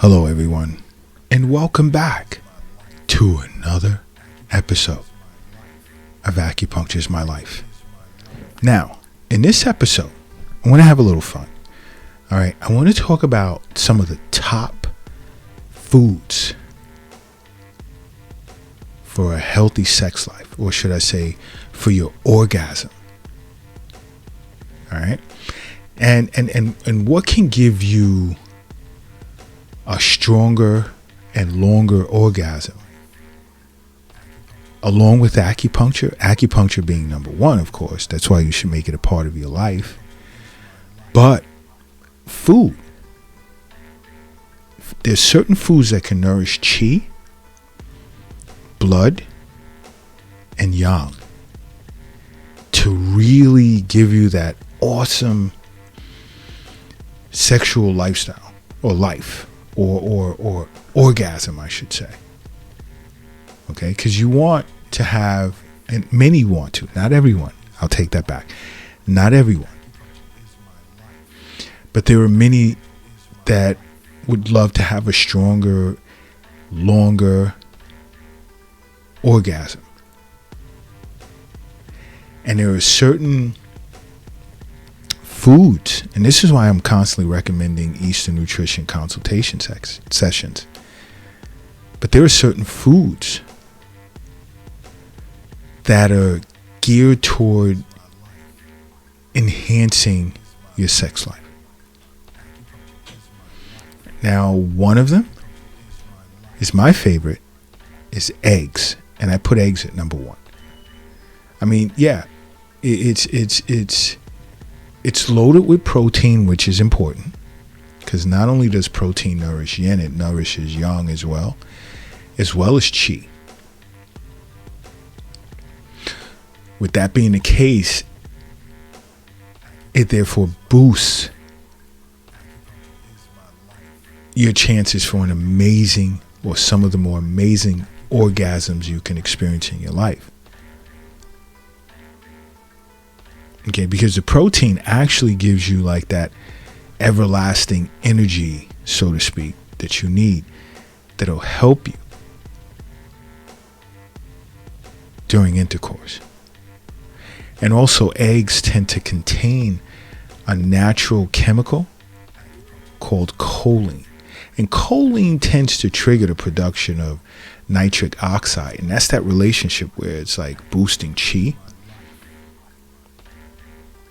Hello, everyone, and welcome back to another episode of Acupuncture is My Life. Now, in this episode, I want to have a little fun. All right, I want to talk about some of the top foods for a healthy sex life, or should I say, for your orgasm. All right, and what can give you a stronger and longer orgasm, along with acupuncture being number one, of course. That's why you should make it a part of your life. But food, there's certain foods that can nourish qi, blood, and yang to really give you that awesome sexual lifestyle or life. Or orgasm, I should say. Okay, because you want to have, and many want to, not everyone. I'll take that back. Not everyone. But there are many that would love to have a stronger, longer orgasm. And there are certain foods, and this is why I'm constantly recommending Eastern nutrition consultation sessions. But there are certain foods that are geared toward enhancing your sex life. Now, one of them is my favorite, is eggs, and I put eggs at number one. I mean, yeah, it's loaded with protein, which is important, because not only does protein nourish yin, it nourishes yang as well as qi. With that being the case, it therefore boosts your chances for an amazing, or some of the more amazing orgasms you can experience in your life. Okay, because the protein actually gives you like that everlasting energy, so to speak, that you need, that'll help you during intercourse. And also, eggs tend to contain a natural chemical called choline. And choline tends to trigger the production of nitric oxide. And that's that relationship where it's like boosting qi.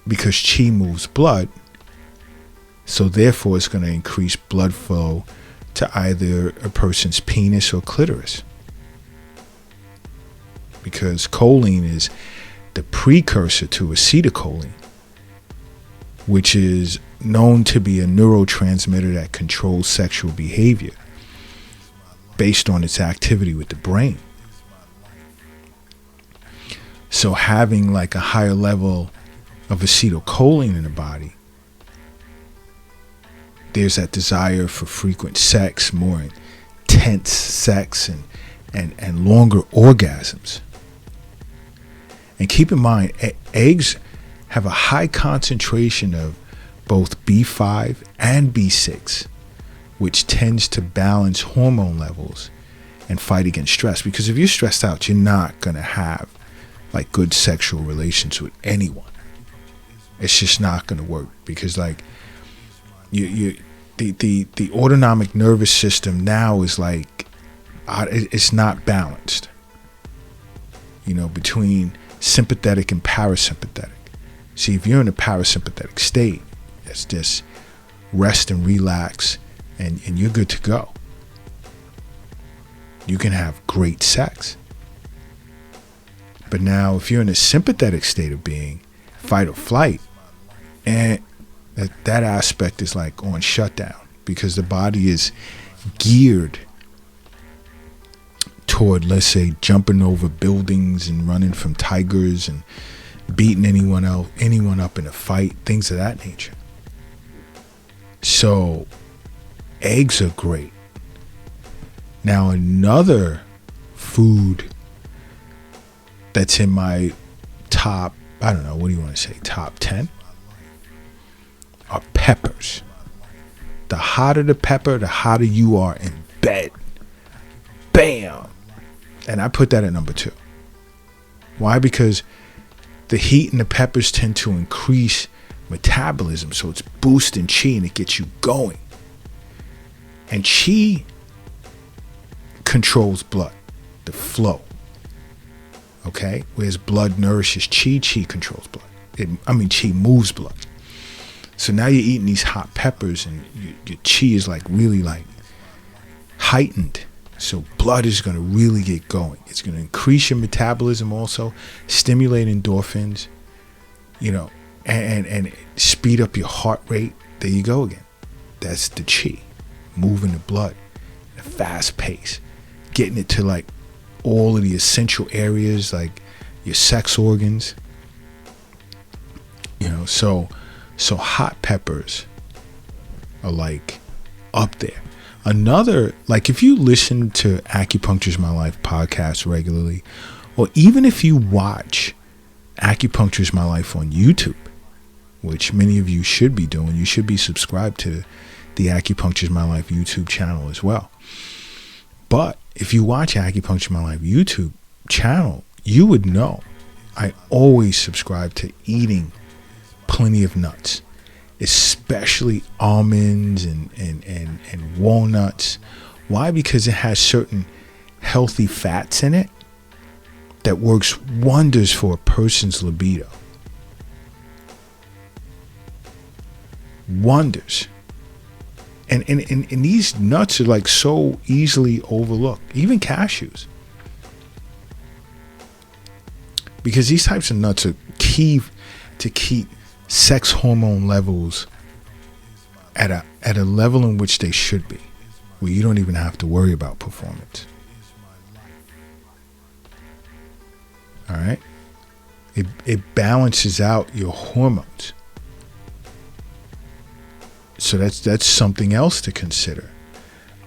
Because qi moves blood, so therefore it's going to increase blood flow to either a person's penis or clitoris. Because choline is the precursor to acetylcholine, which is known to be a neurotransmitter that controls sexual behavior based on its activity with the brain. So having like a higher level of acetylcholine in the body, there's that desire for frequent sex, more intense sex, and longer orgasms. And keep in mind, eggs have a high concentration of both B5 and B6, which tends to balance hormone levels and fight against stress. Because if you're stressed out, you're not going to have like good sexual relations with anyone. It's just not going to work, because like the autonomic nervous system now is like it's not balanced, between sympathetic and parasympathetic. See, if you're in a parasympathetic state, it's just rest and relax, and you're good to go. You can have great sex. But now if you're in a sympathetic state of being, fight or flight, and that aspect is like on shutdown, because the body is geared toward, let's say, jumping over buildings and running from tigers and beating anyone up in a fight, things of that nature. So eggs are great. Now, another food that's in my top, I don't know, what do you want to say, top 10, are peppers. The hotter the pepper, the hotter you are in bed. Bam! And I put that at number 2. Why? Because the heat in the peppers tend to increase metabolism, so it's boosting chi and it gets you going. And chi controls blood, the flow. Okay? Whereas blood nourishes chi, chi controls blood. Chi moves blood. So now you're eating these hot peppers and your chi is like really like heightened. So blood is going to really get going. It's going to increase your metabolism also, stimulate endorphins, and speed up your heart rate. There you go again. That's the chi, moving the blood at a fast pace, getting it to like all of the essential areas like your sex organs. So hot peppers are like up there. Another, like if you listen to Acupuncture's My Life podcast regularly, or even if you watch Acupuncture's My Life on YouTube, which many of you should be doing, you should be subscribed to the Acupuncture's My Life YouTube channel as well. But if you watch Acupuncture My Life YouTube channel, you would know I always subscribe to eating plenty of nuts, especially almonds and walnuts. Why? Because it has certain healthy fats in it that works wonders for a person's libido. Wonders. And these nuts are like so easily overlooked, even cashews. Because these types of nuts are key to keep sex hormone levels at a level in which they should be, where you don't even have to worry about performance. All right? It balances out your hormones. So that's something else to consider.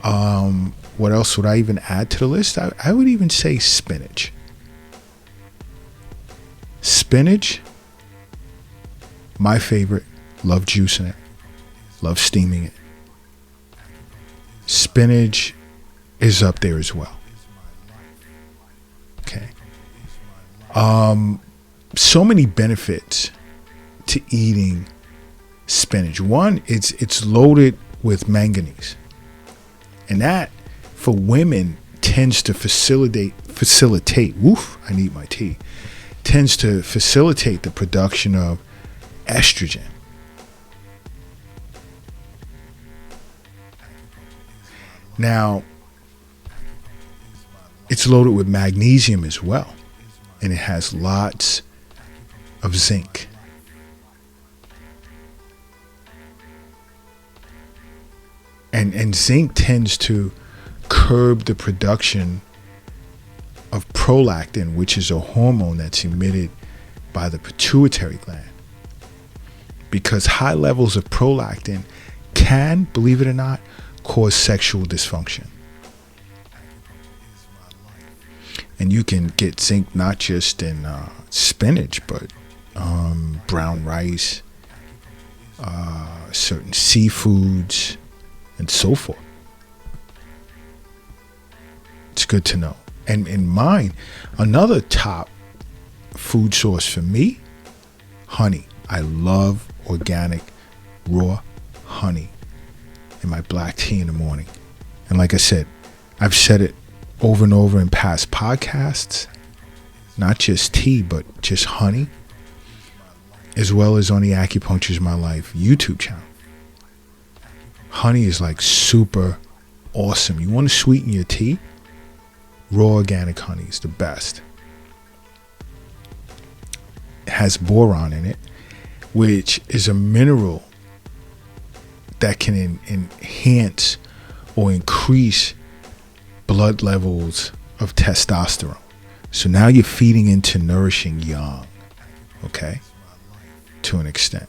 What else would I even add to the list? I would even say spinach. Spinach, my favorite. Love juicing it. Love steaming it. Spinach is up there as well. Okay. So many benefits to eating spinach. One, it's loaded with manganese, and that for women tends to facilitate. I need my tea. Tends to facilitate the production of estrogen. Now, it's loaded with magnesium as well, and it has lots of zinc. And zinc tends to curb the production of prolactin, which is a hormone that's emitted by the pituitary gland. Because high levels of prolactin can, believe it or not, cause sexual dysfunction. And you can get zinc not just in spinach, but brown rice, certain seafoods, and so forth. It's good to know. And in mine, another top food source for me, honey. I love organic raw honey in my black tea in the morning. And like I said, I've said it over and over in past podcasts, not just tea, but just honey, as well as on the Acupuncture's My Life YouTube channel. Honey is like super awesome. You want to sweeten your tea? Raw organic honey is the best. It has boron in it, which is a mineral that can enhance or increase blood levels of testosterone. So now you're feeding into nourishing yang, okay, to an extent.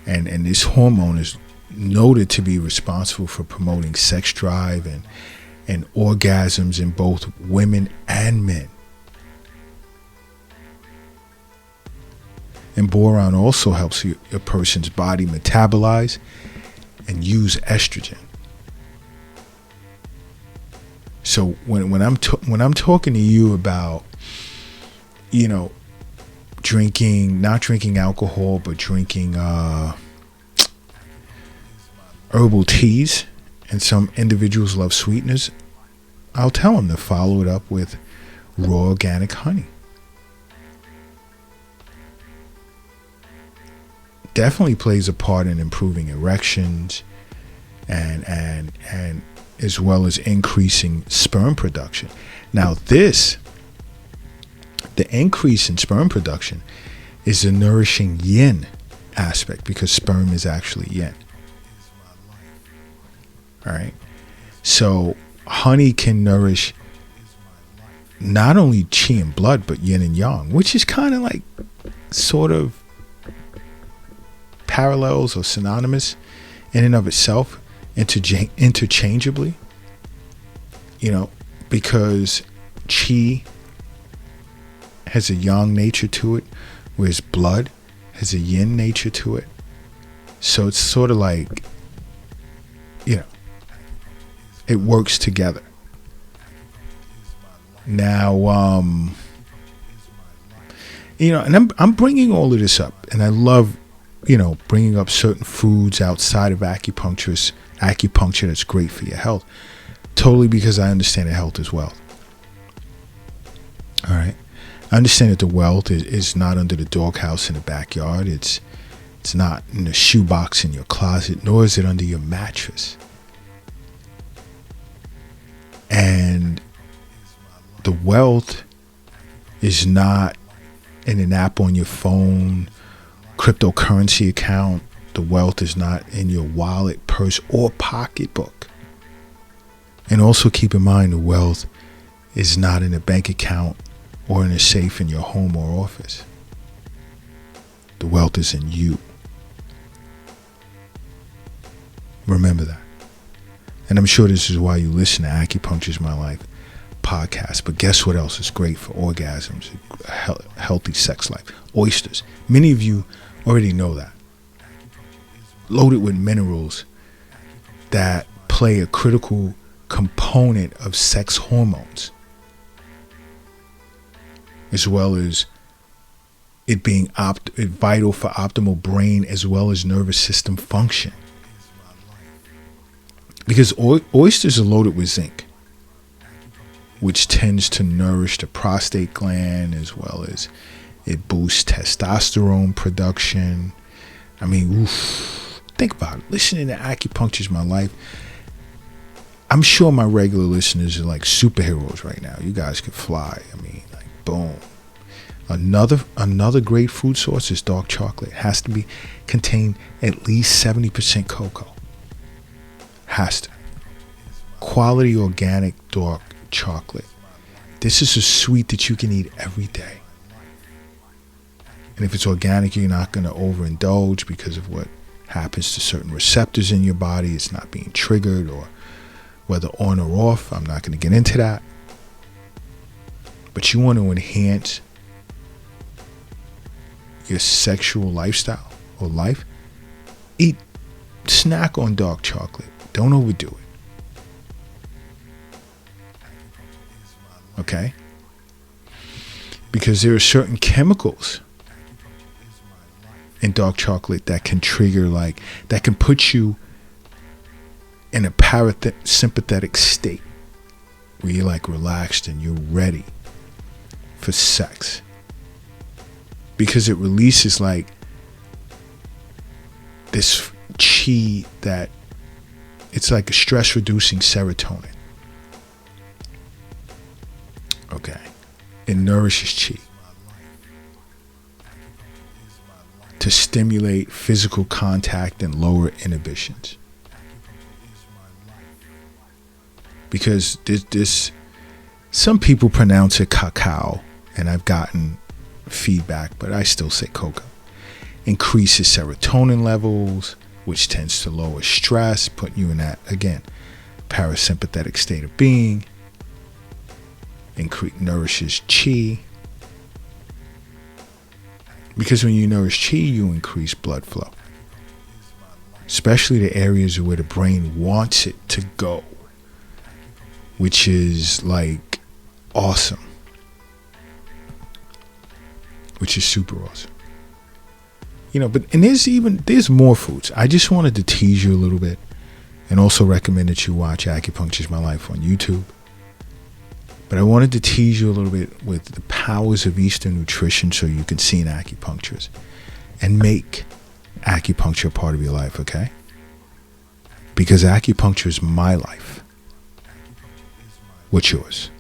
And this hormone is noted to be responsible for promoting sex drive and orgasms in both women and men. And boron also helps a person's body metabolize and use estrogen. So when I'm talking to you about, not drinking alcohol, but drinking herbal teas, and some individuals love sweeteners, I'll tell them to follow it up with raw organic honey. Definitely plays a part in improving erections and as well as increasing sperm production. Now the increase in sperm production is a nourishing yin aspect, because sperm is actually yin. All right. So honey can nourish not only chi and blood, but yin and yang, which is kind of like sort of parallels or synonymous in and of itself, interchangeably, because chi has a yang nature to it, whereas blood has a yin nature to it. So it's sort of like, it works together. Now, and I'm bringing all of this up, and I love, bringing up certain foods outside of acupuncture that's great for your health, totally, because I understand that health is wealth. All right. I understand that the wealth is not under the doghouse in the backyard. It's not in the shoebox in your closet, nor is it under your mattress. And the wealth is not in an app on your phone, cryptocurrency account. The wealth is not in your wallet, purse, or pocketbook. And also keep in mind, the wealth is not in a bank account or in a safe in your home or office. The wealth is in you. Remember that. And I'm sure this is why you listen to Acupuncture's My Life podcast. But guess what else is great for orgasms, a healthy sex life? Oysters. Many of you already know that. Loaded with minerals that play a critical component of sex hormones, as well as it being vital for optimal brain as well as nervous system function. Because oysters are loaded with zinc, which tends to nourish the prostate gland, as well as it boosts testosterone production. I mean, think about it. Listening to Acupuncture's My Life, I'm sure my regular listeners are like superheroes right now. You guys could fly. I mean, like, boom. Another great food source is dark chocolate. It has to contain at least 70% cocoa. Has to. Quality organic dark chocolate. This is a sweet that you can eat every day. And if it's organic, you're not going to overindulge because of what happens to certain receptors in your body. It's not being triggered, or whether on or off. I'm not going to get into that. But you want to enhance your sexual lifestyle or life. Snack on dark chocolate. Don't overdo it. Okay? Because there are certain chemicals in dark chocolate that can trigger, that can put you in a parasympathetic state where you're relaxed and you're ready for sex. Because it releases this chi that it's like a stress reducing serotonin. Okay. It nourishes chi to stimulate physical contact and lower inhibitions. Because some people pronounce it cacao, and I've gotten feedback, but I still say cocoa. Increases serotonin levels, which tends to lower stress, putting you in that, again, parasympathetic state of being. Nourishes chi. Because when you nourish chi, you increase blood flow. especially the areas where the brain wants it to go, which is like awesome, which is super awesome. And there's more foods. I just wanted to tease you a little bit, and also recommend that you watch Acupuncture is My Life on YouTube. But I wanted to tease you a little bit with the powers of Eastern nutrition so you can see an acupuncturist and make acupuncture a part of your life, okay? Because acupuncture is my life. What's yours?